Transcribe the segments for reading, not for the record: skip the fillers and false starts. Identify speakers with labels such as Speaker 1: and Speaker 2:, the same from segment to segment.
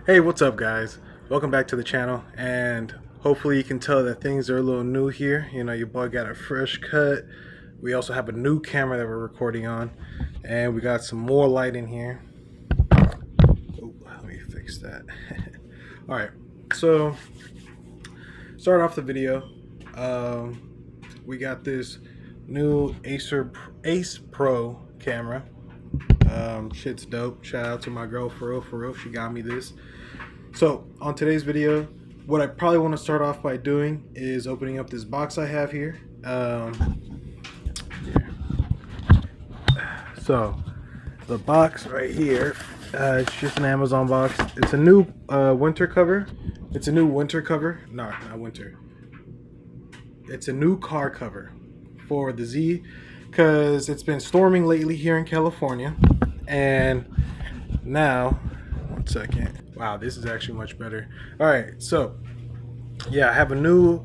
Speaker 1: Hey, what's up guys? Welcome back to the channel, and hopefully you can tell that things are a little new here. You know, your boy got a fresh cut. We also have a new camera that we're recording on, and we got some more light in here. Oh, let me fix that. Alright, so start off the video. We got this new Ace Pro camera. Shit's dope. Shout out to my girl, for real, she got me this. So on today's video, what I probably want to start off by doing is opening up this box I have here. So the box right here, it's just an Amazon box. It's a new winter cover. It's a new winter cover. No, not winter. It's a new car cover for the Z, because it's been storming lately here in California. And now, one second. Wow, this is actually much better. All right, so yeah, I have a new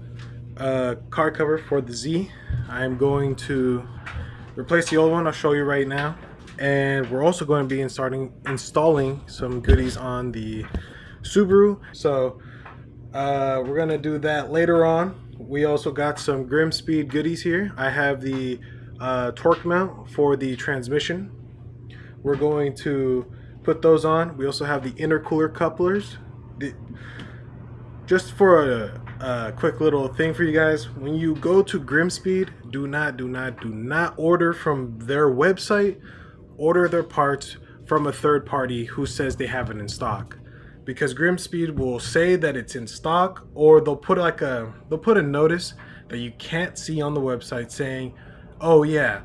Speaker 1: car cover for the Z. I'm going to replace the old one. I'll show you right now. And we're also going to be installing some goodies on the Subaru. So we're going to do that later on. We also got some Grimspeed goodies here. I have the torque mount for the transmission. We're going to put those on. We also have the intercooler couplers. Just for a quick little thing for you guys, when you go to Grimspeed, do not order from their website. Order their parts from a third party who says they have it in stock, because Grimspeed will say that it's in stock, or they'll put a notice that you can't see on the website saying, oh yeah,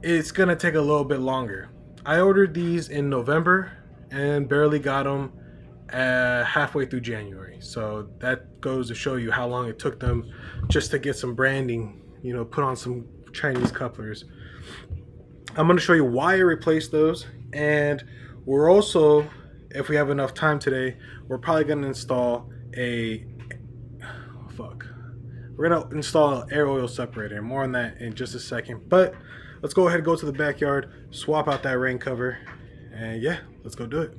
Speaker 1: it's gonna take a little bit longer. I ordered these in November and barely got them halfway through January. So that goes to show you how long it took them just to get some branding, you know, put on some Chinese couplers. I'm going to show you why I replaced those, and we're also, if we have enough time today, we're probably going to install we're going to install an air oil separator. More on that in just a second, but let's go ahead and go to the backyard, swap out that rain cover, and yeah, let's go do it.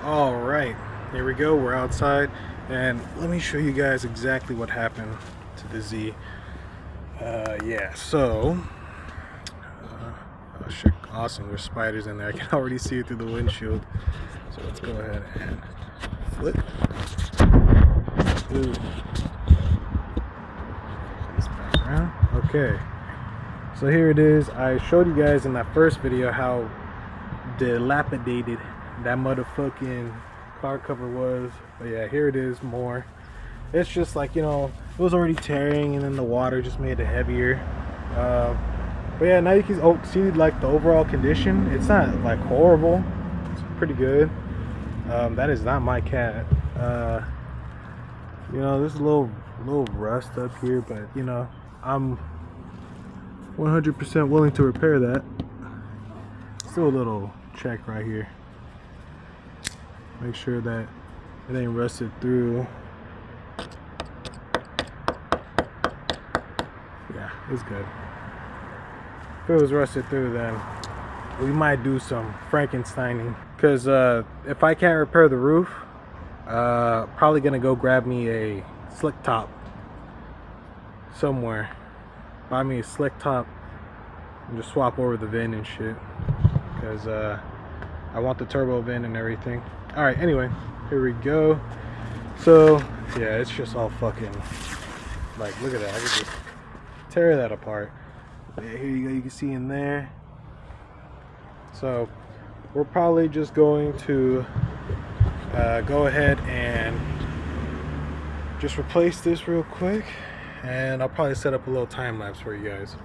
Speaker 1: All right, here we go. We're outside, and let me show you guys exactly what happened to the Z. Yeah, so oh shit, awesome, there's spiders in there. I can already see it through the windshield. So let's go ahead and flip. Ooh. This back around. Okay, so here it is. I showed you guys in that first video how dilapidated that motherfucking car cover was. But yeah, here it is more. It's just like, you know, it was already tearing, and then the water just made it heavier. But yeah, now you can see like the overall condition. It's not like horrible. It's pretty good. That is not my cat. You know, there's a little rust up here, but you know, I'm 100% willing to repair that. Still a little check right here. Make sure that it ain't rusted through. Yeah, it's good. If it was rusted through, then we might do some Frankensteining. Because if I can't repair the roof, probably gonna go grab me a slick top somewhere. Buy me a slick top and just swap over the VIN and shit. Because I want the turbo VIN and everything. Alright, anyway, here we go. So, yeah, it's just all fucking, like, look at that. I could just tear that apart. Yeah, here you go, you can see in there. So we're probably just going to go ahead and just replace this real quick, and I'll probably set up a little time lapse for you guys.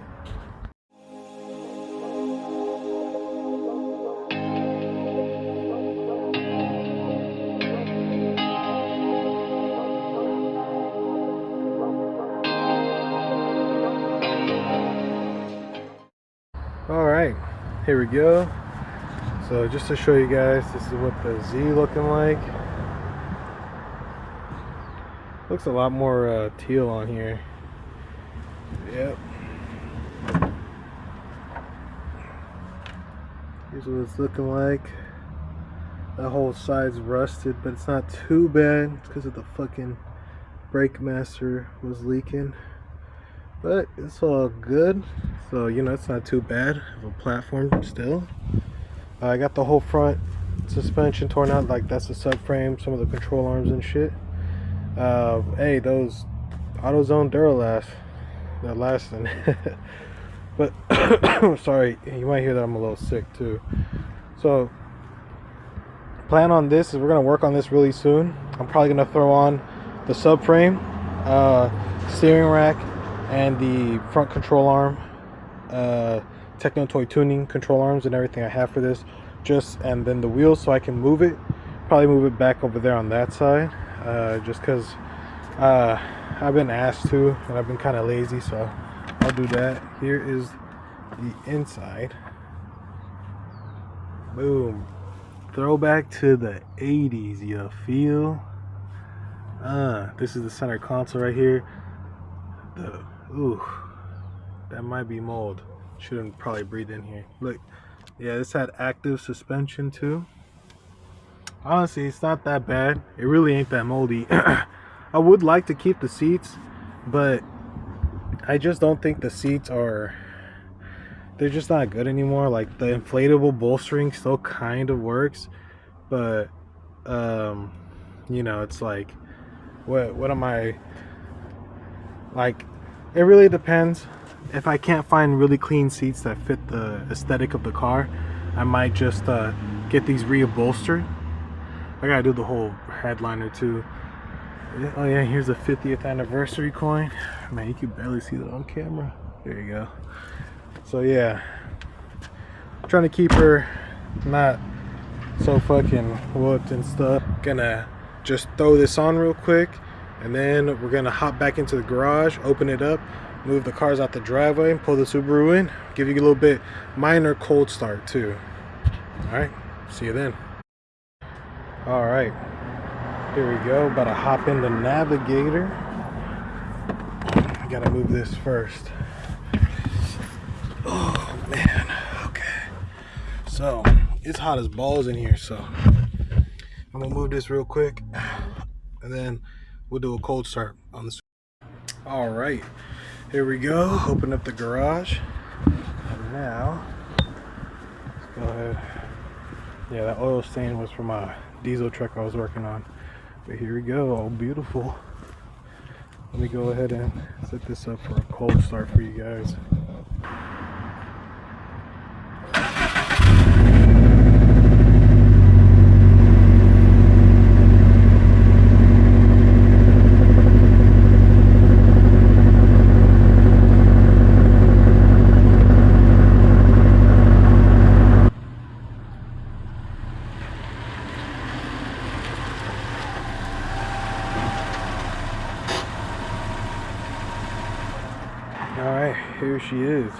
Speaker 1: Alright, here we go. So just to show you guys, this is what the Z looking like. Looks a lot more teal on here. Yep. Here's what it's looking like. The whole side's rusted, but it's not too bad. It's because of the fucking brake master was leaking. But it's all good. So, you know, it's not too bad of a platform still. I got the whole front suspension torn out. Like, that's the subframe, some of the control arms and shit. Hey, those AutoZone Duralast, they're lasting. But, sorry, you might hear that I'm a little sick too. So, plan on this is we're gonna work on this really soon. I'm probably gonna throw on the subframe, steering rack, and the front control arm, Techno Toy tuning control arms and everything I have for this. And then the wheels, so I can move it. Probably move it back over there on that side, just because I've been asked to, and I've been kind of lazy, so I'll do that. Here is the inside. Boom. Throwback to the 80s, you feel? This is the center console right here. Ooh, that might be mold. Shouldn't probably breathe in here. Look, yeah, this had active suspension too. Honestly, it's not that bad. It really ain't that moldy. I would like to keep the seats, but I just don't think the seats are, they're just not good anymore. Like, the inflatable bolstering still kind of works, but you know, it's like, what am I, like, it really depends. If I can't find really clean seats that fit the aesthetic of the car, I might just get these reupholstered. I gotta do the whole headliner too. Oh yeah, here's a 50th anniversary coin. Man, you can barely see that on camera. There you go. So yeah, I'm trying to keep her not so fucking whooped and stuff. Gonna just throw this on real quick, and then we're gonna hop back into the garage, open it up, move the cars out the driveway, and pull the Subaru in. Give you a little bit minor cold start too. All right, see you then. All right, here we go. About to hop in the Navigator. I gotta move this first. Oh man, okay. So it's hot as balls in here, so I'm gonna move this real quick, and then we'll do a cold start on this. All right, here we go. Open up the garage, and now let's go ahead. Yeah, that oil stain was from a diesel truck I was working on. But here we go. Oh, beautiful. Let me go ahead and set this up for a cold start for you guys. Alright, here she is.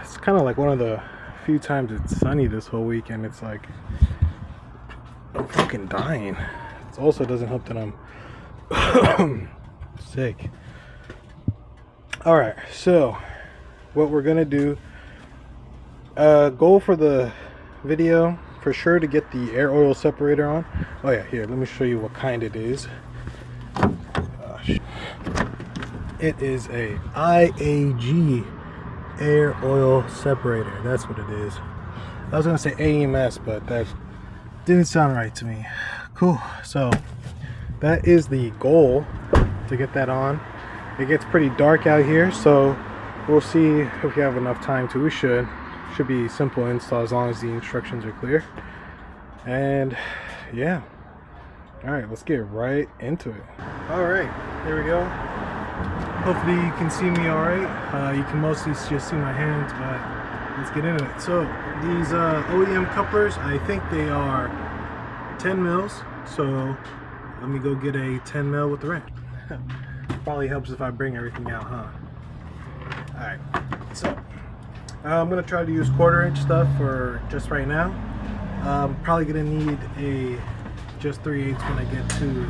Speaker 1: It's kind of like one of the few times it's sunny this whole weekend. It's like, I'm fucking dying. It also doesn't help that I'm sick. Alright, so what we're gonna do, goal for the video, for sure, to get the air oil separator on. Oh yeah, here, let me show you what kind it is. It is a IAG air oil separator. That's what it is. I was gonna say AMS, but that didn't sound right to me. Cool. So that is the goal, to get that on. It gets pretty dark out here, so we'll see if we have enough time to. We should be simple install as long as the instructions are clear. And yeah, all right, let's get right into it. All right, here we go. Hopefully you can see me all right. You can mostly just see my hands, but let's get into it. So these OEM couplers, I think they are 10 mils. So let me go get a 10 mil with the wrench. Probably helps if I bring everything out, huh? All right, so I'm gonna try to use 1/4 inch stuff for just right now. Probably gonna need a just 3/8 when I get to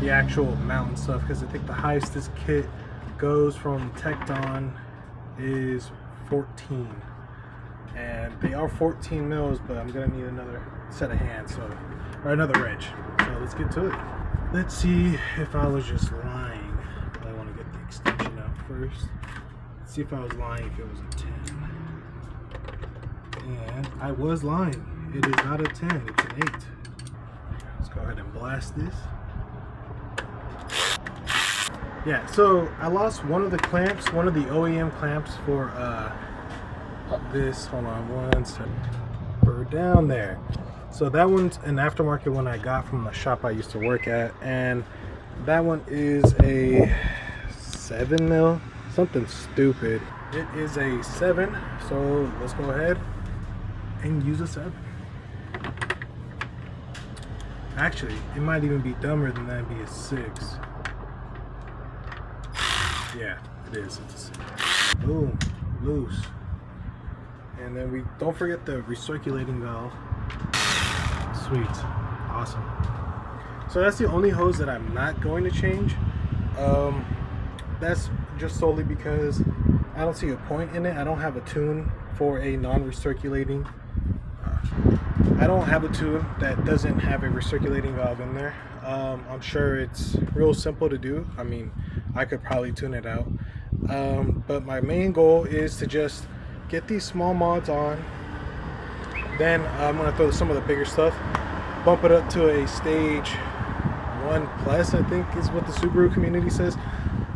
Speaker 1: the actual mountain stuff, because I think the highest this kit goes from Tecton is 14. and they are 14 mils, but I'm gonna need another set of hands, or another wrench. So let's get to it. Let's see if I was just lying. I want to get the extension out first. Let's see if I was lying if it was a 10. And I was lying. It is not a 10, it's an 8. Let's go ahead and blast this. Yeah, so I lost one of the clamps, one of the OEM clamps for this. Hold on one second. For down there. So that one's an aftermarket one I got from the shop I used to work at, and that one is a 7 mil, something stupid. It is a 7, so let's go ahead and use a 7. Actually, it might even be dumber than that and be a 6. Yeah, it is. It's a 6. Boom, loose. And then we don't forget the recirculating valve. Sweet, awesome. So that's the only hose that I'm not going to change. That's just solely because I don't see a point in it. I don't have a tune for a non-recirculating. I don't have a tune that doesn't have a recirculating valve in there. I'm sure it's real simple to do. I mean, I could probably tune it out. But my main goal is to just get these small mods on. Then I'm going to throw some of the bigger stuff, bump it up to a stage 1+, I think is what the Subaru community says.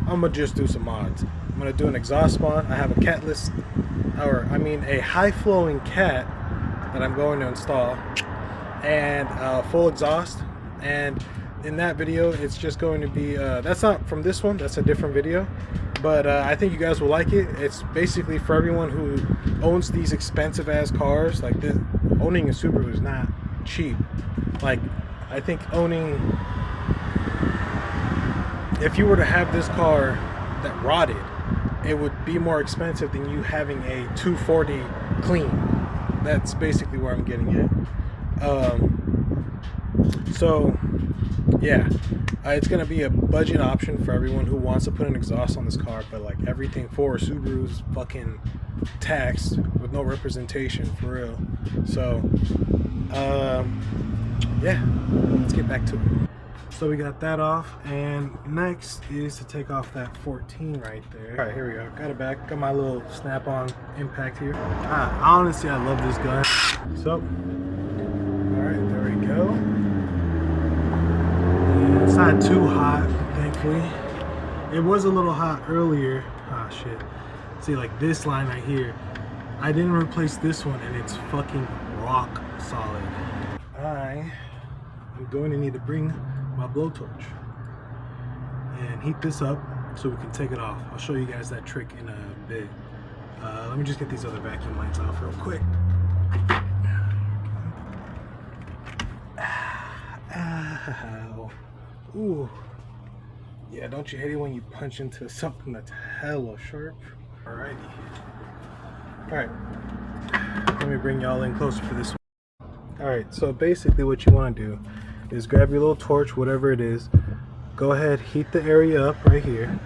Speaker 1: I'm going to just do some mods. I'm going to do an exhaust spawn. I have a catless, a high flowing cat that I'm going to install, and full exhaust. And in that video, it's just going to be, that's not from this one, that's a different video. But I think you guys will like it. It's basically for everyone who owns these expensive ass cars. Like this, owning a Subaru is not cheap. Like, I think if you were to have this car that rotted, it would be more expensive than you having a 240 clean. That's basically where I'm getting at. So yeah, it's gonna be a budget option for everyone who wants to put an exhaust on this car, but like everything for Subaru's fucking taxed with no representation for real. So yeah, let's get back to it. So we got that off, and next is to take off that 14 right there. All right, here we go. Got it back. Got my little snap-on impact here. Honestly, I love this gun. So, all right, there we go. And it's not too hot, thankfully. It was a little hot earlier. Ah, shit. See, like this line right here, I didn't replace this one, and it's fucking rock solid. I am going to need to bring my blowtorch and heat this up so we can take it off. I'll show you guys that trick in a bit. Let me just get these other vacuum lights off real quick. Ow. Ooh. Yeah, don't you hate it when you punch into something that's hella sharp? Alrighty. Alright. Let me bring y'all in closer for this one. Alright, so basically what you want to do is grab your little torch, whatever it is, go ahead, heat the area up right here.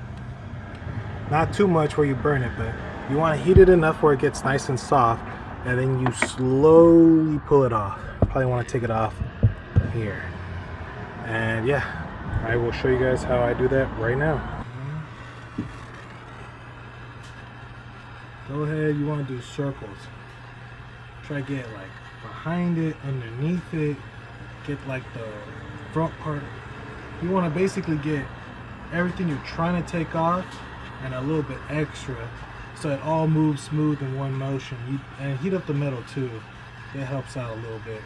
Speaker 1: Not too much where you burn it, but you want to heat it enough where it gets nice and soft, and then you slowly pull it off. Probably want to take it off here. And yeah, I will show you guys how I do that right now. Go ahead, you want to do circles. Try to get like behind it, underneath it, get like the front part. You want to basically get everything you're trying to take off and a little bit extra, so it all moves smooth in one motion. And heat up the metal too. It helps out a little bit.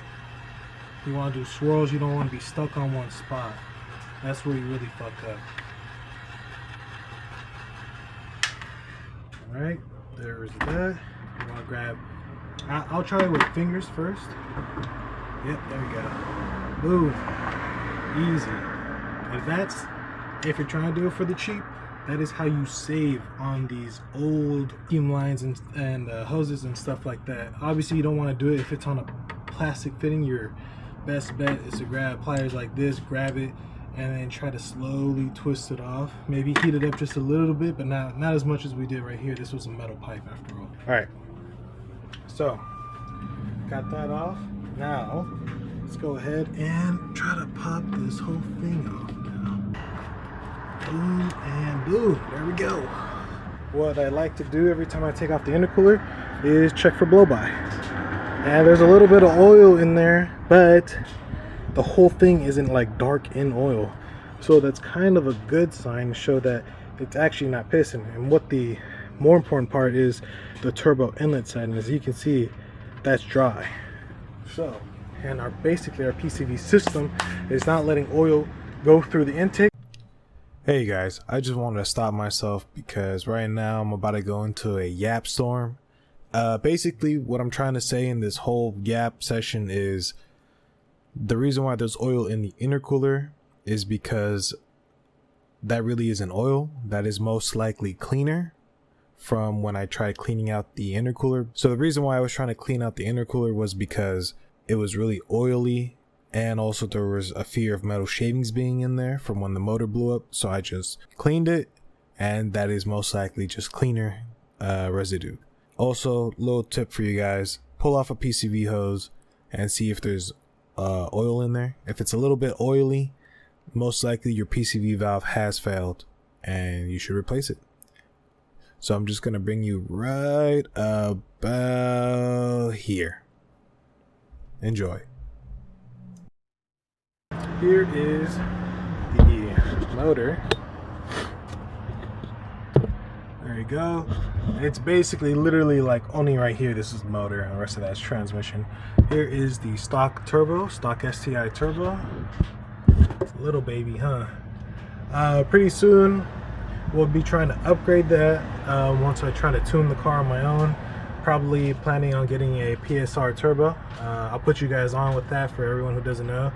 Speaker 1: You want to do swirls. You don't want to be stuck on one spot. That's where you really fuck up. Alright, there's that. You want to grab, I'll try it with fingers first. Yep, there we go. Boom. Easy. And if you're trying to do it for the cheap, that is how you save on these old vacuum lines and hoses and stuff like that. Obviously, you don't want to do it if it's on a plastic fitting. Your best bet is to grab pliers like this, grab it, and then try to slowly twist it off. Maybe heat it up just a little bit, but not as much as we did right here. This was a metal pipe after all. All right. So, got that off. Now, let's go ahead and try to pop this whole thing off now. Boom and boom. There we go. What I like to do every time I take off the intercooler is check for blow-by. And there's a little bit of oil in there, but the whole thing isn't like dark in oil. So that's kind of a good sign to show that it's actually not pissing. And what the more important part is the turbo inlet side, and as you can see, that's dry. So, and basically our PCV system is not letting oil go through the intake. Hey guys, I just wanted to stop myself because right now I'm about to go into a yap storm. Basically what I'm trying to say in this whole yap session is the reason why there's oil in the intercooler is because that really isn't oil. That is most likely cleaner from when I tried cleaning out the intercooler. So the reason why I was trying to clean out the intercooler was because it was really oily, and also there was a fear of metal shavings being in there from when the motor blew up. So I just cleaned it, and that is most likely just cleaner residue. Also, little tip for you guys, pull off a PCV hose and see if there's oil in there. If it's a little bit oily, most likely your PCV valve has failed and you should replace it. So I'm just going to bring you right about here. Enjoy. Here is the motor. There you go. It's basically literally like only right here this is the motor, and the rest of that is transmission. Here is the stock turbo, stock STI turbo. It's a little baby, huh? Pretty soon we'll be trying to upgrade that once I try to tune the car on my own. Probably planning on getting a PSR turbo. I'll put you guys on with that for everyone who doesn't know.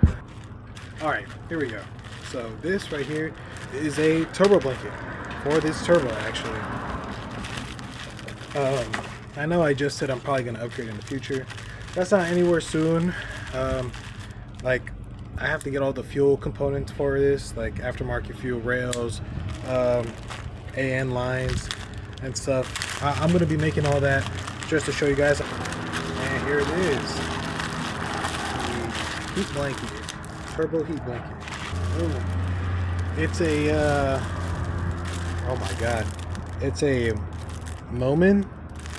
Speaker 1: Alright, here we go. So this right here is a turbo blanket for this turbo actually. I know I just said I'm probably going to upgrade in the future. That's not anywhere soon. Like, I have to get all the fuel components for this, like aftermarket fuel rails, AN lines and stuff. I'm going to be making all that just to show you guys. And here it is, the heat blanket, turbo heat blanket. Ooh. It's a oh my god, it's a Momin,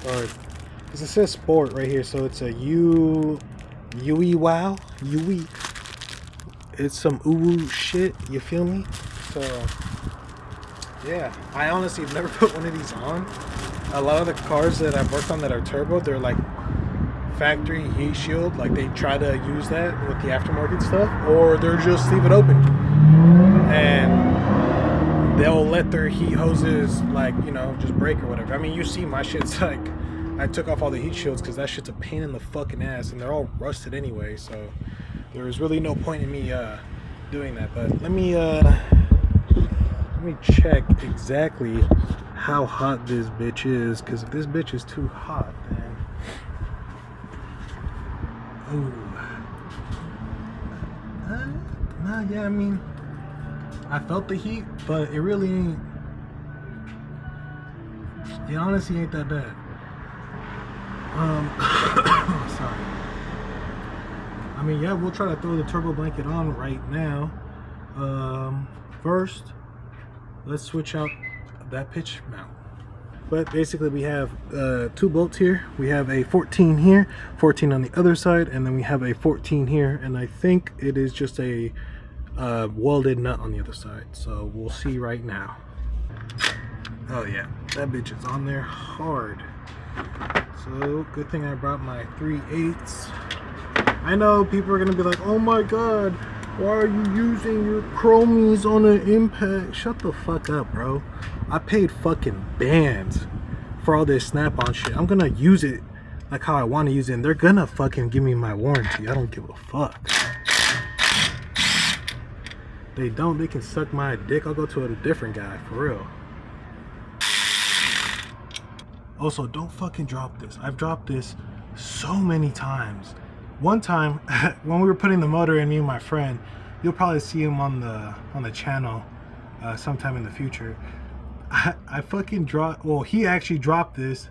Speaker 1: or it says sport right here, so it's a Yui wow, Yui. It's some uwu shit, you feel me? So yeah, I honestly have never put one of these on. A lot of the cars that I've worked on that are turbo, they're like factory heat shield, like they try to use that with the aftermarket stuff, or they're just leave it open and they'll let their heat hoses, like, you know, just break or whatever. I mean, you see my shit's like, I took off all the heat shields because that shit's a pain in the fucking ass, and they're all rusted anyway, so there's really no point in me doing that. But let me check exactly how hot this bitch is, because if this bitch is too hot, then nah, yeah, I mean, I felt the heat, but it really ain't. It honestly ain't that bad. Sorry. I mean, yeah, we'll try to throw the turbo blanket on right now. First, let's switch out that pitch mount. But basically, we have 2 bolts here. We have a 14 here, 14 on the other side, and then we have a 14 here. And I think it is just a welded nut on the other side, so we'll see right now. Oh yeah, that bitch is on there hard. So good thing I brought my 3/8. I know people are gonna be like, oh my god, why are you using your chromies on an impact? Shut the fuck up, bro. I paid fucking bands for all this snap-on shit. I'm gonna use it like how I want to use it, and they're gonna fucking give me my warranty. I don't give a fuck. They don't, they can suck my dick. I'll go to a different guy, for real. Also, don't fucking drop this. I've dropped this so many times. One time, when we were putting the motor in, me and my friend, you'll probably see him on the channel sometime in the future. I fucking dropped, well, he actually dropped this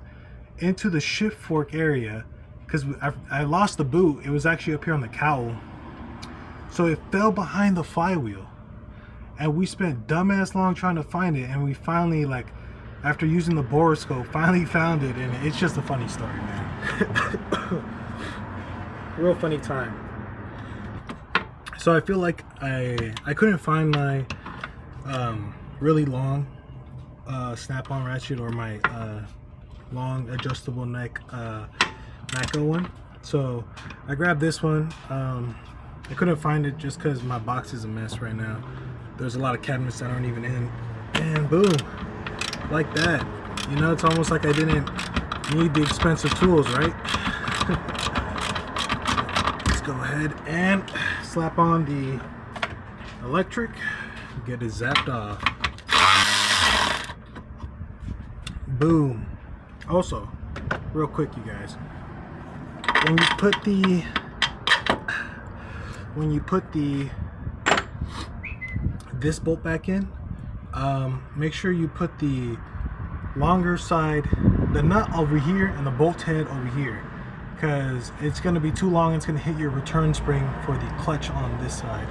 Speaker 1: into the shift fork area, because I lost the boot. It was actually up here on the cowl, so it fell behind the flywheel, and we spent dumbass long trying to find it, and we finally, like, after using the borescope, finally found it. And it's just a funny story, man. Real funny time. So I feel like I couldn't find my really long snap-on ratchet, or my long adjustable neck Matco one. So I grabbed this one. I couldn't find it just because my box is a mess right now. There's a lot of cabinets that aren't even in, and boom, like that. You know, it's almost like I didn't need the expensive tools, right? Let's go ahead and slap on the electric, get it zapped off. Boom. Also, real quick, you guys, when you put this bolt back in, make sure you put the longer side, the nut over here, and the bolt head over here, because it's going to be too long. It's going to hit your return spring for the clutch on this side.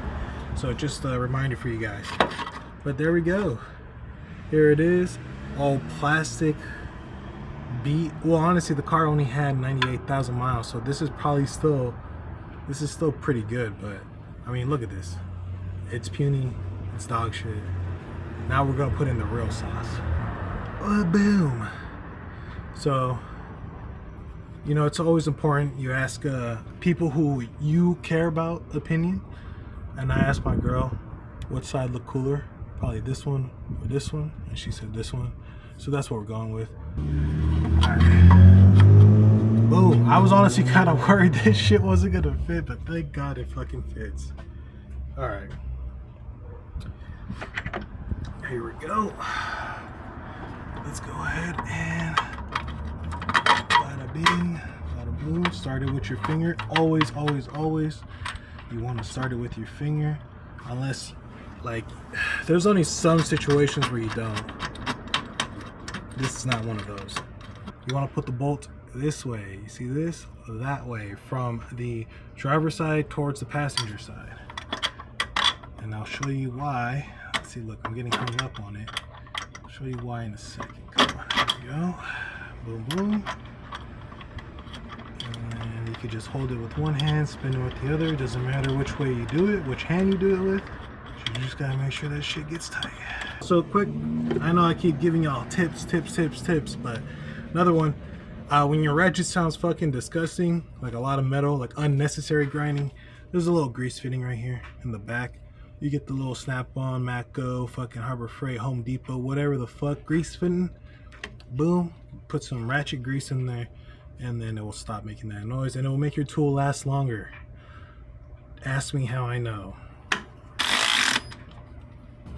Speaker 1: So just a reminder for you guys. But there we go. Here it is, all plastic. Well, honestly, the car only had 98,000 miles, so this is probably still, this is still pretty good. But I mean, look at this. It's puny. It's dog shit. Now we're gonna put in the real sauce. Boom. So, you know, it's always important you ask people who you care about opinion. And I asked my girl, what side look cooler? Probably this one or this one, and she said this one. So that's what we're going with. Alright. Boom. I was honestly kind of worried this shit wasn't gonna fit, but thank God it fucking fits. Alright. Here we go. Let's go ahead and bada bing, bada boom. Start it with your finger. Always, always, always. You want to start it with your finger, unless, like, there's only some situations where you don't. This is not one of those. You want to put the bolt this way. You see this? That way, from the driver's side towards the passenger side. And I'll show you why. Let's see, look, I'm getting hung up on it. I'll show you why in a second. Come on, there we go. Boom, boom. And you can just hold it with one hand, spin it with the other. It doesn't matter which way you do it, which hand you do it with. You just gotta make sure that shit gets tight. So quick, I know I keep giving y'all tips, but another one, when your ratchet sounds fucking disgusting, like a lot of metal, like unnecessary grinding, there's a little grease fitting right here in the back. You get the little Snap-on, Matco, fucking Harbor Freight, Home Depot, whatever the fuck, grease fitting. Boom, put some ratchet grease in there, and then it will stop making that noise, and it will make your tool last longer. Ask me how I know.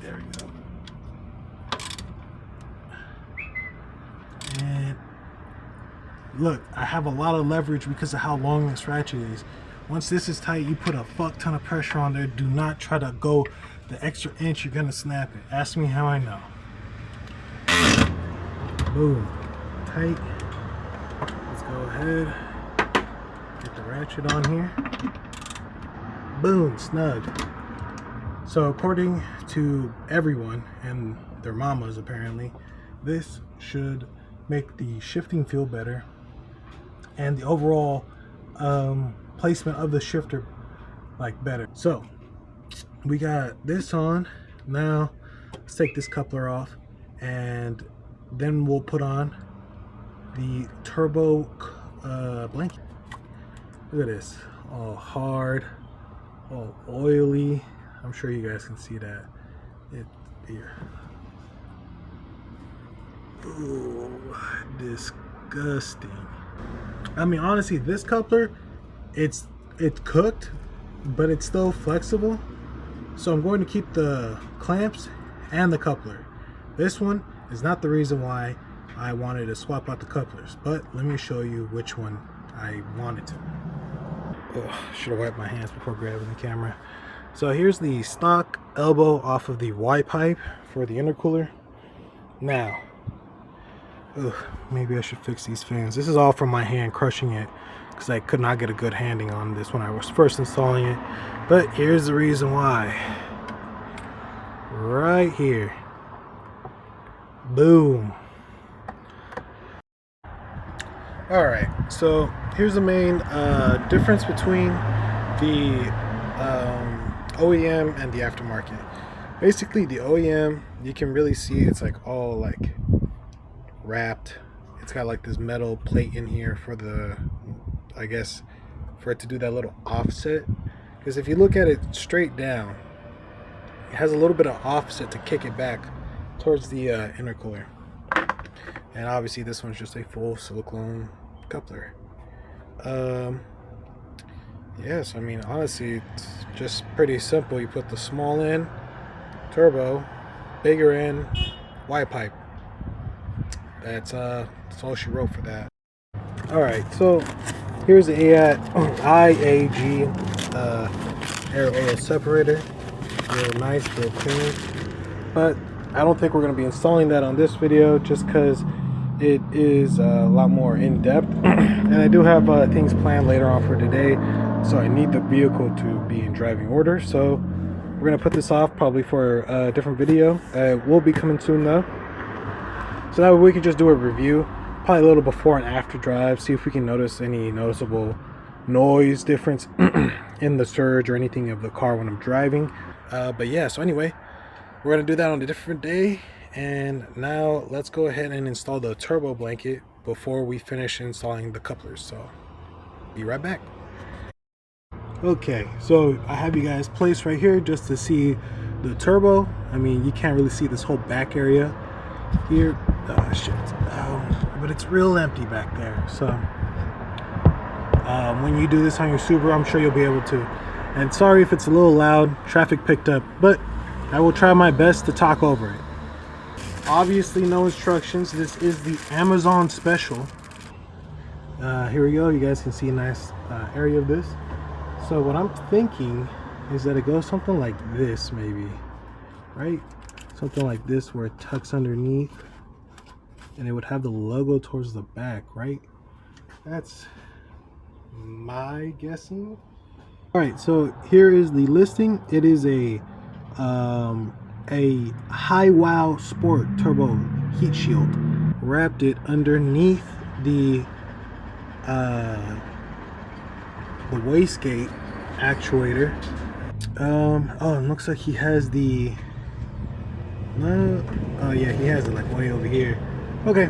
Speaker 1: There we go. And look, I have a lot of leverage because of how long this ratchet is. Once this is tight, you put a fuck ton of pressure on there. Do not try to go the extra inch. You're gonna snap it. Ask me how I know. Boom. Tight. Let's go ahead. Get the ratchet on here. Boom. Snug. So according to everyone and their mamas, apparently, this should make the shifting feel better and the overall placement of the shifter like better. So we got this on. Now let's take this coupler off, and then we'll put on the turbo blanket. Look at this, all hard, all oily. I'm sure you guys can see that. Here. Ooh, disgusting. I mean, honestly, this coupler, it's cooked, but it's still flexible. So I'm going to keep the clamps and the coupler. This one is not the reason why I wanted to swap out the couplers, but let me show you which one I wanted to. Should have wiped my hands before grabbing the camera. So here's the stock elbow off of the Y pipe for the intercooler. Now, maybe I should fix these fans. This is all from my hand crushing it because I could not get a good handling on this when I was first installing it. But here's the reason why. Right here. Boom. Alright, so here's the main difference between the OEM and the aftermarket. Basically, the OEM, you can really see it's like all like wrapped. It's got like this metal plate in here for the, I guess, for it to do that little offset. Because if you look at it straight down, it has a little bit of offset to kick it back towards the intercooler. And obviously this one's just a full silicone coupler. Yes, I mean, honestly, it's just pretty simple. You put the small end, turbo, bigger end, Y pipe. That's all she wrote for that. Alright, so here's the IAG air oil separator. Real nice, real clean. But I don't think we're going to be installing that on this video just because it is a lot more in-depth. And I do have things planned later on for today, so I need the vehicle to be in driving order. So we're going to put this off probably for a different video. It will be coming soon though. So that way we can just do a review, probably a little before and after drive, see if we can notice any noticeable noise difference in the surge or anything of the car when I'm driving. But yeah, so anyway, we're going to do that on a different day. And now let's go ahead and install the turbo blanket before we finish installing the couplers. So be right back. Okay, so I have you guys placed right here just to see the turbo. I mean, you can't really see this whole back area here. Oh shit. But it's real empty back there. So when you do this on your Subaru, I'm sure you'll be able to. And sorry if it's a little loud, traffic picked up, but I will try my best to talk over it. Obviously no instructions. This is the Amazon special. Here we go. You guys can see a nice area of this. So what I'm thinking is that it goes something like this, maybe, right? Something like this where it tucks underneath and it would have the logo towards the back, right? That's my guessing. All right, so here is the listing. It is a Hi-Wow Sport Turbo Heat Shield. Wrapped it underneath the wastegate actuator. Oh, it looks like he has the oh yeah, he has it like way over here. Okay,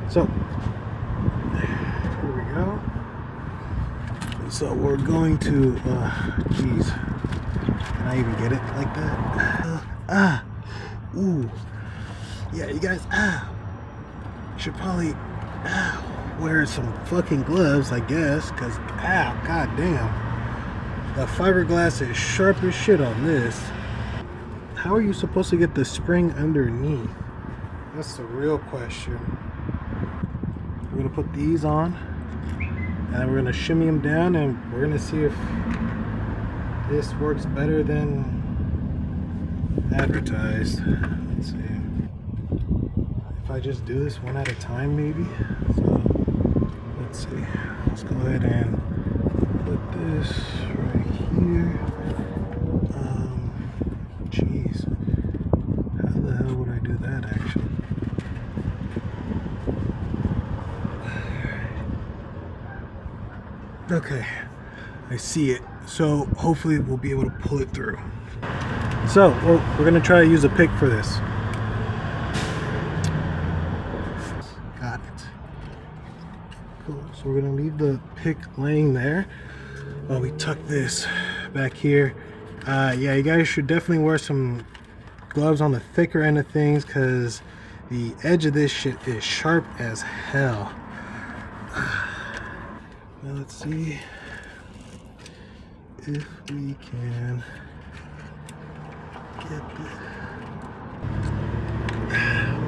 Speaker 1: so here we go. So we're going to geez, can I even get it like that? Ooh, yeah, you guys should probably wear some fucking gloves, I guess, because god damn, the fiberglass is sharp as shit on this. How are you supposed to get the spring underneath? That's the real question. We're gonna put these on and we're gonna shimmy them down, and we're gonna see if this works better than advertised. Let's see. If I just do this one at a time, maybe. So let's see. Let's go ahead and put this right here. Jeez. How the hell would I do that actually? Okay, I see it. So hopefully we'll be able to pull it through. So we're gonna try to use a pick for this. Got it. Cool. So we're gonna leave the pick laying there while we tuck this back here. Yeah, you guys should definitely wear some gloves on the thicker end of things because the edge of this shit is sharp as hell. Now let's see if we can get this.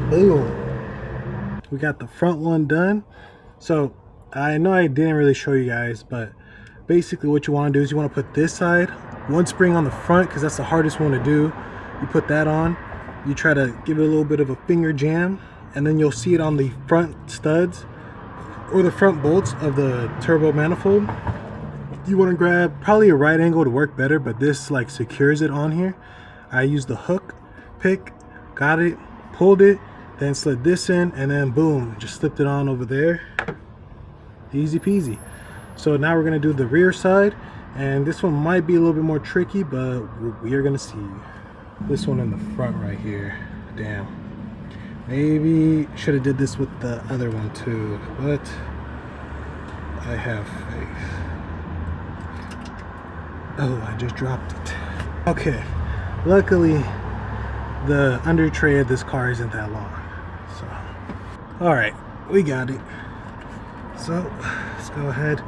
Speaker 1: Boom. We got the front one done. So I know I didn't really show you guys, but basically what you want to do is you want to put this side, one spring on the front because that's the hardest one to do. You put that on, you try to give it a little bit of a finger jam, and then you'll see it on the front studs. or the front bolts of the turbo manifold. You want to grab probably a right angle to work better, but this like secures it on here. I used the hook pick, got it, pulled it, then slid this in, and then boom, just slipped it on over there. Easy peasy. So now we're gonna do the rear side, and this one might be a little bit more tricky, but we are gonna see. This one in the front right here. Damn. Maybe should have did this with the other one too, but I have faith. Oh, I just dropped it. Okay. Luckily, the under tray of this car isn't that long. So, all right, we got it. So let's go ahead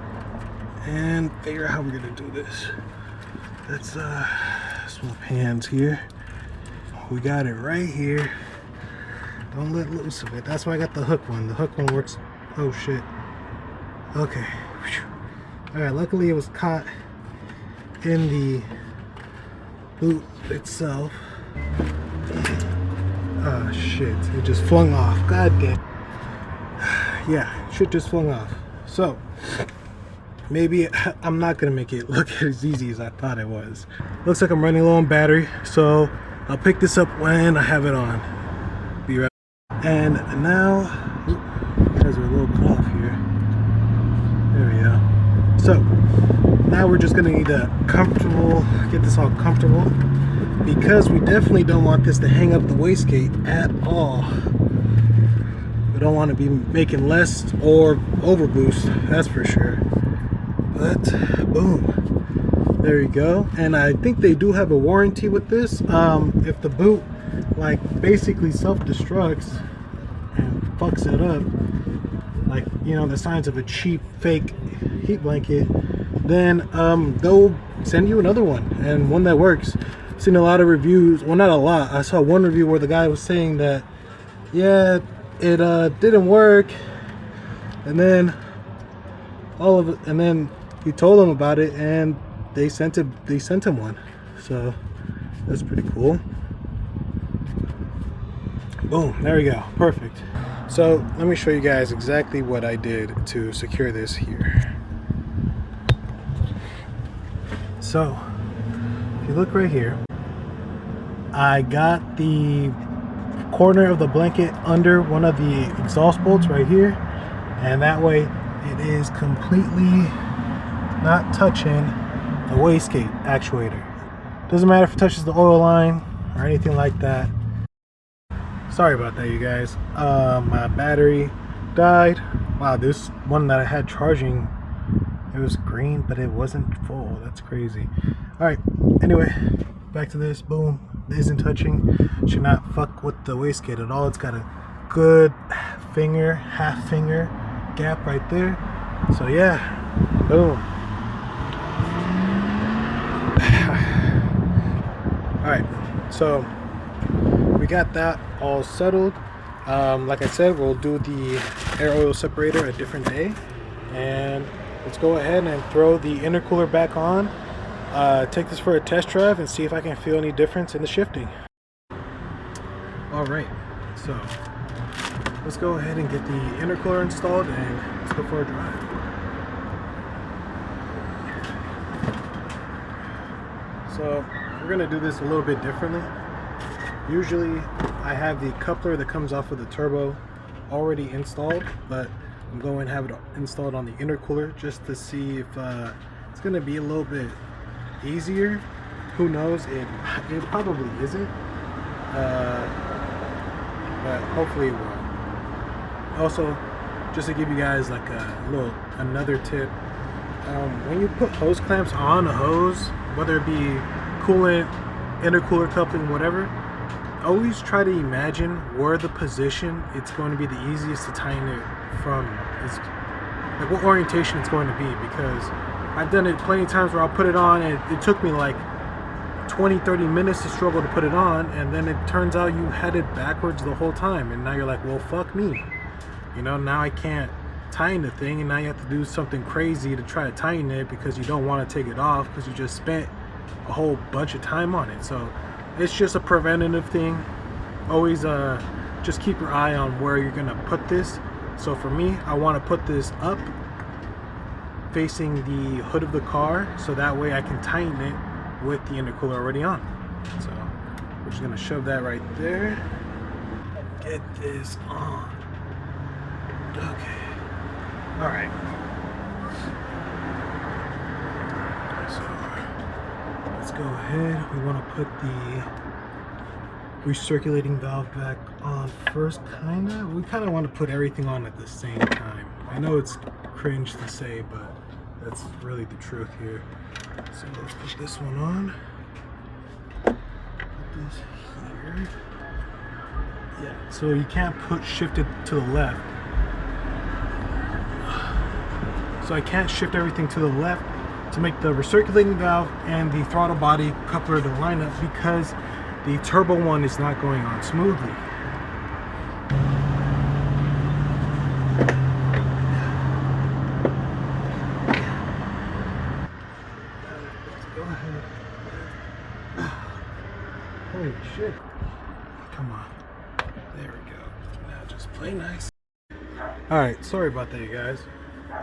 Speaker 1: and figure out how we're gonna do this. Let's swap hands here. We got it right here. Don't let loose of it. That's why I got the hook one. The hook one works. Oh shit. Okay. All right. Luckily, it was caught in the boot itself. Oh shit. It just flung off. God damn. Yeah, shit just flung off. So maybe I'm not gonna make it look as easy as I thought it was. Looks like I'm running low on battery, so I'll pick this up when I have it on. Be right. And now, you guys are a little bit off here. There we go. So now we're just gonna need to get this all comfortable, because we definitely don't want this to hang up the wastegate at all. We don't want to be making less or overboost, that's for sure. But boom, there you go. And I think they do have a warranty with this. If the boot like basically self-destructs and fucks it up, like, you know, the signs of a cheap fake heat blanket, then they'll send you another one, and one that works. I've seen a lot of reviews, well, not a lot. I saw one review where the guy was saying that, yeah, it didn't work, and then he told them about it, and they sent him one. So that's pretty cool. Boom, there we go, perfect. So let me show you guys exactly what I did to secure this here. So if you look right here, I got the corner of the blanket under one of the exhaust bolts right here, and that way it is completely not touching the wastegate actuator. Doesn't matter if it touches the oil line or anything like that. Sorry about that, you guys. My battery died. Wow, this one that I had charging, it was green, but it wasn't full. That's crazy. All right, anyway, back to this. Boom, it isn't touching. Should not fuck with the wastegate at all. It's got a good half finger gap right there. So yeah, boom. All right, so we got that all settled. Like I said, we'll do the air oil separator a different day, and let's go ahead and throw the intercooler back on, take this for a test drive, and see if I can feel any difference in the shifting. All right, so let's go ahead and get the intercooler installed, and let's go for a drive. So we're gonna do this a little bit differently. Usually I have the coupler that comes off of the turbo already installed, but I'm going to have it installed on the intercooler just to see if it's going to be a little bit easier. Who knows? It probably isn't, but hopefully it will. Also, just to give you guys like another tip, when you put hose clamps on a hose, whether it be coolant, intercooler coupling, whatever, always try to imagine where the position it's going to be the easiest to tighten it from, is like what orientation it's going to be, because I've done it plenty of times where I'll put it on and it took me like 20-30 minutes to struggle to put it on, and then it turns out you had it backwards the whole time, and now you're like, well, fuck me, you know, now I can't tighten the thing, and now you have to do something crazy to try to tighten it because you don't want to take it off because you just spent a whole bunch of time on it. So it's just a preventative thing. Always just keep your eye on where you're gonna put this, So for me, I want to put this up facing the hood of the car, so that way I can tighten it with the intercooler already on. So we're just gonna shove that right there. Get this on. Okay. All right. So let's go ahead. We want to put the recirculating valve back on first, kinda. We kind of want to put everything on at the same time. I know it's cringe to say, but that's really the truth here. So let's put this one on. Put this here. Yeah, so you can't shift it to the left. So I can't shift everything to the left to make the recirculating valve and the throttle body coupler to line up, because the turbo one is not going on smoothly. Go ahead. Holy shit. Come on. There we go. Now just play nice. Alright, sorry about that, you guys.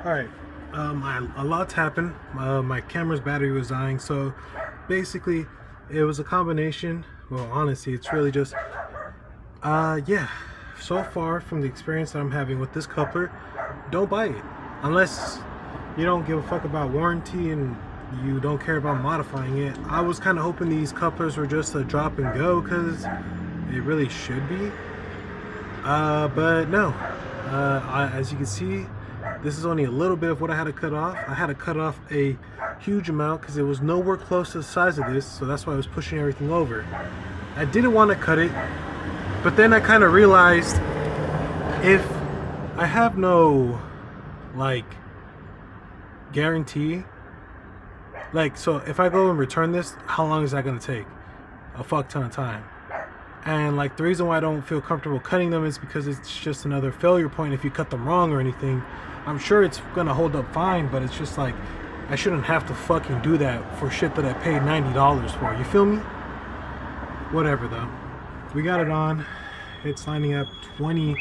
Speaker 1: Alright, a lot's happened. My camera's battery was dying, so basically it was a combination. Well, honestly, it's really just yeah, so far from the experience that I'm having with this coupler, don't buy it unless you don't give a fuck about warranty and you don't care about modifying it. I was kind of hoping these couplers were just a drop and go, because it really should be, but no. As you can see, this is only a little bit of what I had to cut off. I had to cut off a huge amount because it was nowhere close to the size of this, so that's why I was pushing everything over. I didn't want to cut it, but then I kind of realized, if I have no like guarantee, like, so if I go and return this, how long is that going to take? A fuck ton of time. And like, the reason why I don't feel comfortable cutting them is because it's just another failure point if you cut them wrong or anything. I'm sure it's gonna hold up fine, but it's just like, I shouldn't have to fucking do that for shit that I paid $90 for. You feel me? Whatever though. We got it on. It's lining up 20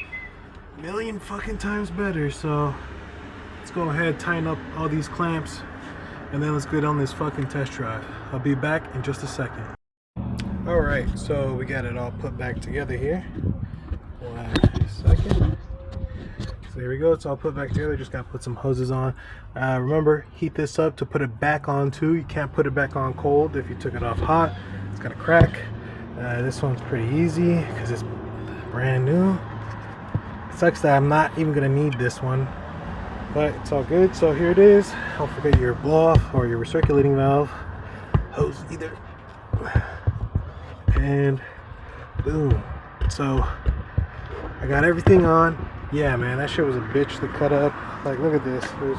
Speaker 1: million fucking times better. So let's go ahead, tighten up all these clamps, and then let's get on this fucking test drive. I'll be back in just a second. Alright, so we got it all put back together here. 1 second. So here we go, it's all put back together. Just gotta put some hoses on. Remember, heat this up to put it back on too. You can't put it back on cold. If you took it off hot, it's gonna crack. This one's pretty easy because it's brand new. It sucks that I'm not even gonna need this one, but it's all good. So here it is. Don't forget your blow off or your recirculating valve hose either. And boom. So I got everything on. Yeah, man, that shit was a bitch to cut up. Like, look at this. There's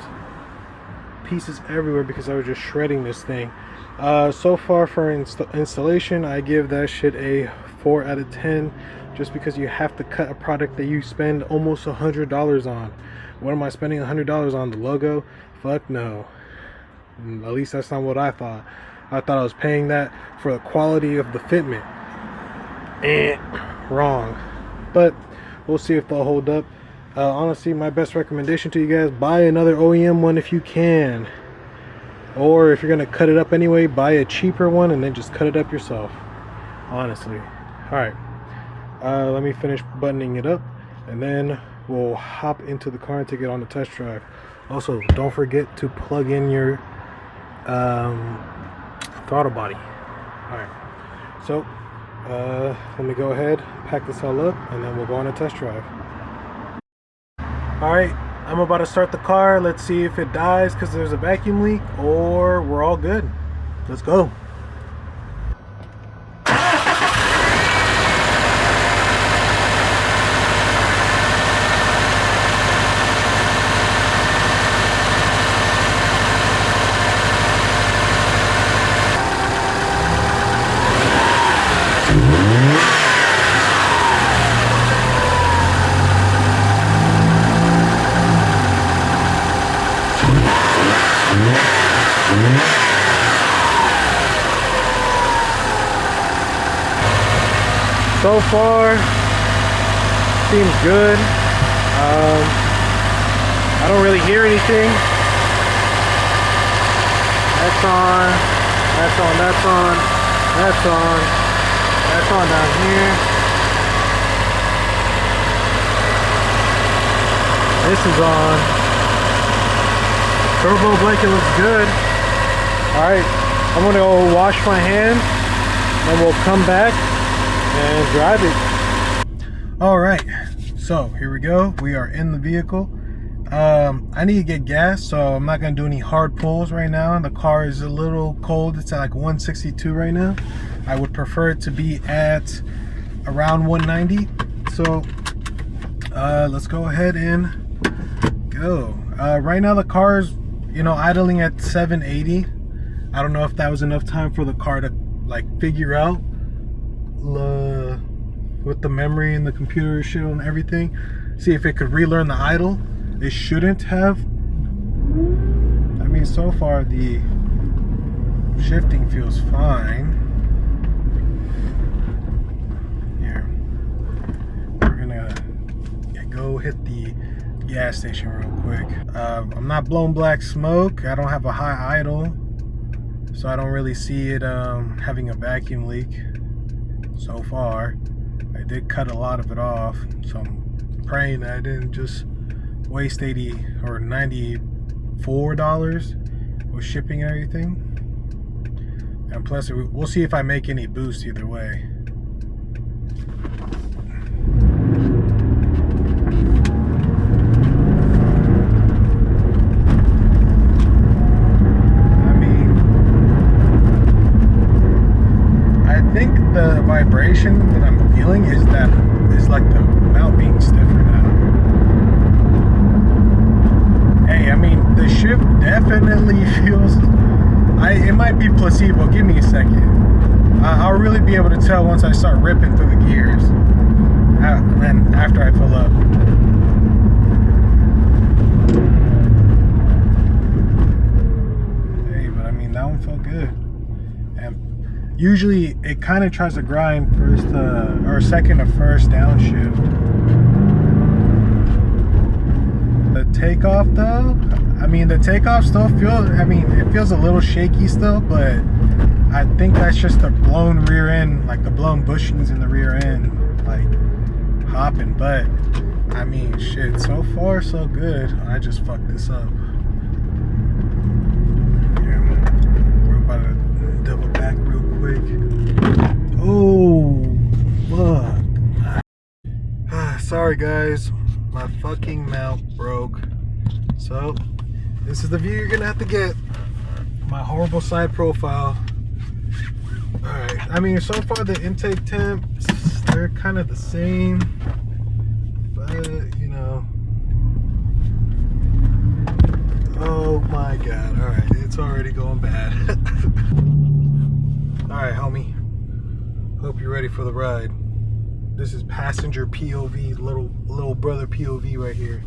Speaker 1: pieces everywhere because I was just shredding this thing. So far for installation, I give that shit a 4 out of 10, just because you have to cut a product that you spend almost $100 on. What am I spending $100 on? The logo? Fuck no. At least that's not what I thought. I thought I was paying that for the quality of the fitment. Wrong. But we'll see if they'll hold up. Honestly, my best recommendation to you guys, buy another OEM one if you can. Or if you're gonna cut it up anyway, buy a cheaper one and then just cut it up yourself. Honestly. Alright. Let me finish buttoning it up, and then we'll hop into the car and take it on the test drive. Also, don't forget to plug in your throttle body. Alright, so let me go ahead, pack this all up, and then we'll go on a test drive. Alright, I'm about to start the car. Let's see if it dies because there's a vacuum leak, or we're all good. Let's go. So far, seems good. I don't really hear anything. That's on, that's on, that's on, that's on, that's on down here. This is on. Turbo blanket looks good. Alright, I'm gonna go wash my hands and we'll come back and drive it. Alright, so here we go. We are in the vehicle. I need to get gas, so I'm not gonna do any hard pulls right now. The car is a little cold. It's at like 162 right now. I would prefer it to be at around 190. So let's go ahead and go. Right now the car is, you know, idling at 780. I don't know if that was enough time for the car to like figure out with the memory and the computer shit and everything, see if it could relearn the idle. It shouldn't have. I mean, so far the shifting feels fine. Here, we're gonna go hit the gas station real quick. I'm not blowing black smoke. I don't have a high idle, so I don't really see it having a vacuum leak so far. I did cut a lot of it off, so I'm praying that I didn't just waste $80 or $94 with shipping and everything. And plus, we'll see if I make any boost either way. I think the vibration that I'm feeling is like the mount being stiffer now. Hey, I mean, the shift definitely feels, it might be placebo. Give me a second. I'll really be able to tell once I start ripping through the gears. And then after I fill up. Hey, but I mean, that one felt good. And usually it kind of tries to grind first or second to first downshift. The takeoff though, I mean, the takeoff still feels, I mean, it feels a little shaky still, but I think that's just the blown rear end, like the blown bushings in the rear end, like hopping. But I mean, shit, so far so good. I just fucked this up. Yeah, we're about to double back real quick. Oh, fuck. Sorry guys, my fucking mount broke. So this is the view you're gonna have to get. My horrible side profile. Alright, I mean, so far the intake temps, they're kind of the same, but you know, oh my god. Alright, it's already going bad. Alright, homie, hope you're ready for the ride. This is passenger POV, little brother POV right here.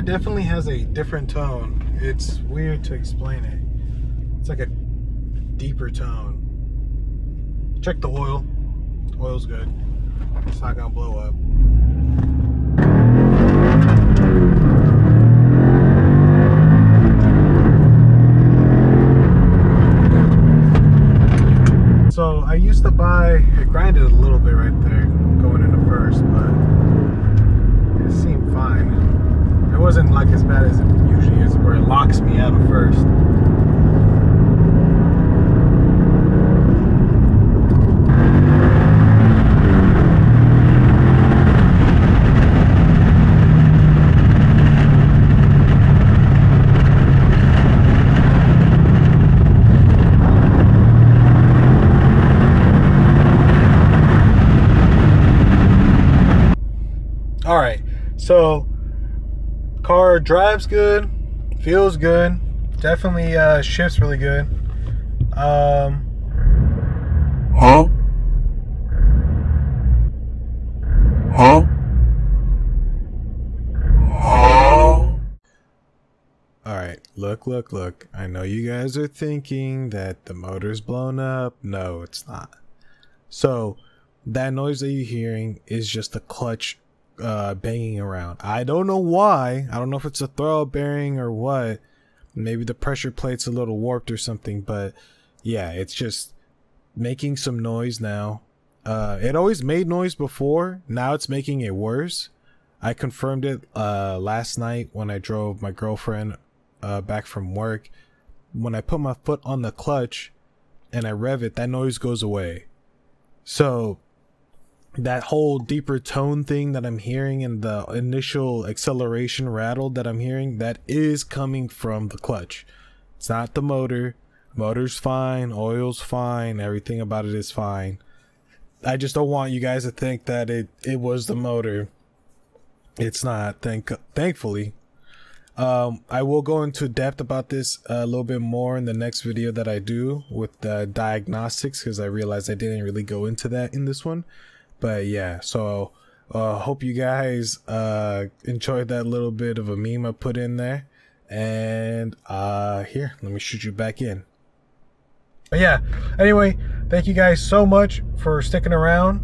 Speaker 1: Definitely has a different tone. It's weird to explain it. It's like a deeper tone. Check the oil. Oil's good. It's not gonna blow up. So I used to buy, it grinded a little bit right there going into first, but fine. It wasn't like as bad as it usually is, where it locks me out at first. All right, so car drives good, feels good, definitely shifts really good. Huh? Huh? All right, look. I know you guys are thinking that the motor's blown up. No, it's not. So that noise that you're hearing is just the clutch banging around. I don't know why. I don't know if it's a throw bearing or what. Maybe the pressure plate's a little warped or something, but yeah, it's just making some noise now. It always made noise before. Now it's making it worse. I confirmed it last night when I drove my girlfriend back from work. When I put my foot on the clutch and I rev it, that noise goes away. So that whole deeper tone thing that I'm hearing and the initial acceleration rattle that I'm hearing, that is coming from the clutch. It's not the motor. Motor's fine, oil's fine, everything about it is fine. I just don't want you guys to think that it was the motor. It's not, thankfully. I will go into depth about this a little bit more in the next video that I do with the diagnostics, because I realized I didn't really go into that in this one. But yeah, so hope you guys enjoyed that little bit of a meme I put in there. And here, let me shoot you back in. But yeah, anyway, thank you guys so much for sticking around.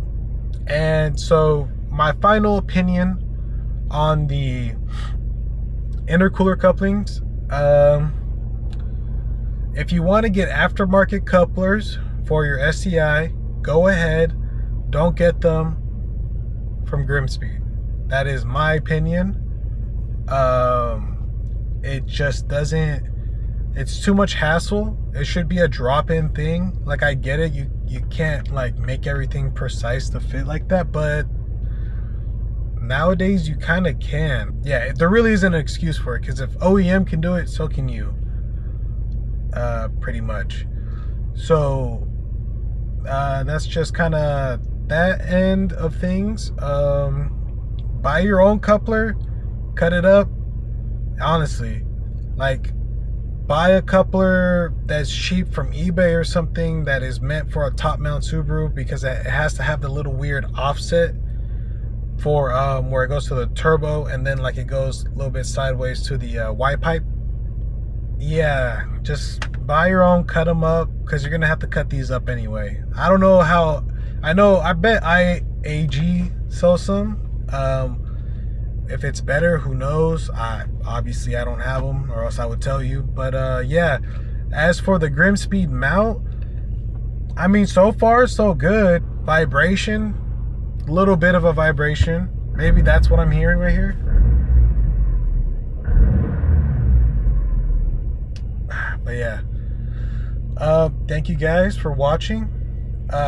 Speaker 1: And so my final opinion on the intercooler couplings, if you want to get aftermarket couplers for your STI, go ahead. Don't get them from Grimspeed. That is my opinion. It just doesn't, it's too much hassle. It should be a drop-in thing. Like, I get it, you can't like make everything precise to fit like that, but nowadays you kind of can. Yeah, there really isn't an excuse for it, because if OEM can do it, so can you. Pretty much. So that's just kind of that end of things. Buy your own coupler, cut it up. Honestly, like, buy a coupler that's cheap from eBay or something that is meant for a top mount Subaru, because it has to have the little weird offset for where it goes to the turbo, and then like it goes a little bit sideways to the Y pipe. Yeah, just buy your own, cut them up, because you're gonna have to cut these up anyway. I don't know how. I bet IAG sells some. If it's better, who knows? Obviously I don't have them, or else I would tell you. But yeah, as for the Grimspeed mount, I mean, so far so good. Vibration, a little bit of a vibration. Maybe that's what I'm hearing right here. But yeah, thank you guys for watching.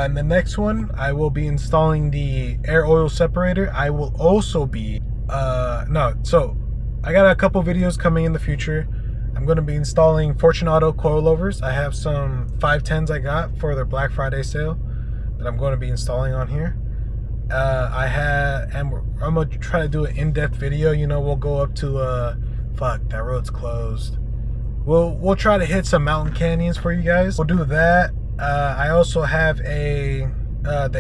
Speaker 1: In the next one, I will be installing the air oil separator. I will also be so I got a couple videos coming in the future. I'm going to be installing Fortunato coilovers. I have some 510s I got for their Black Friday sale that I'm going to be installing on here. I'm going to try to do an in-depth video. You know, we'll go up to fuck, that road's closed. We'll try to hit some mountain canyons for you guys. We'll do that. I also have the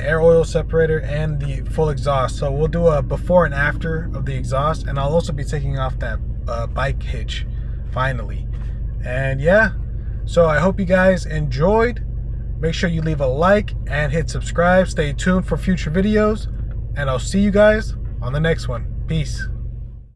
Speaker 1: air oil separator and the full exhaust, so we'll do a before and after of the exhaust, and I'll also be taking off that bike hitch finally. And yeah, so I hope you guys enjoyed. Make sure you leave a like and hit subscribe. Stay tuned for future videos, and I'll see you guys on the next one. Peace.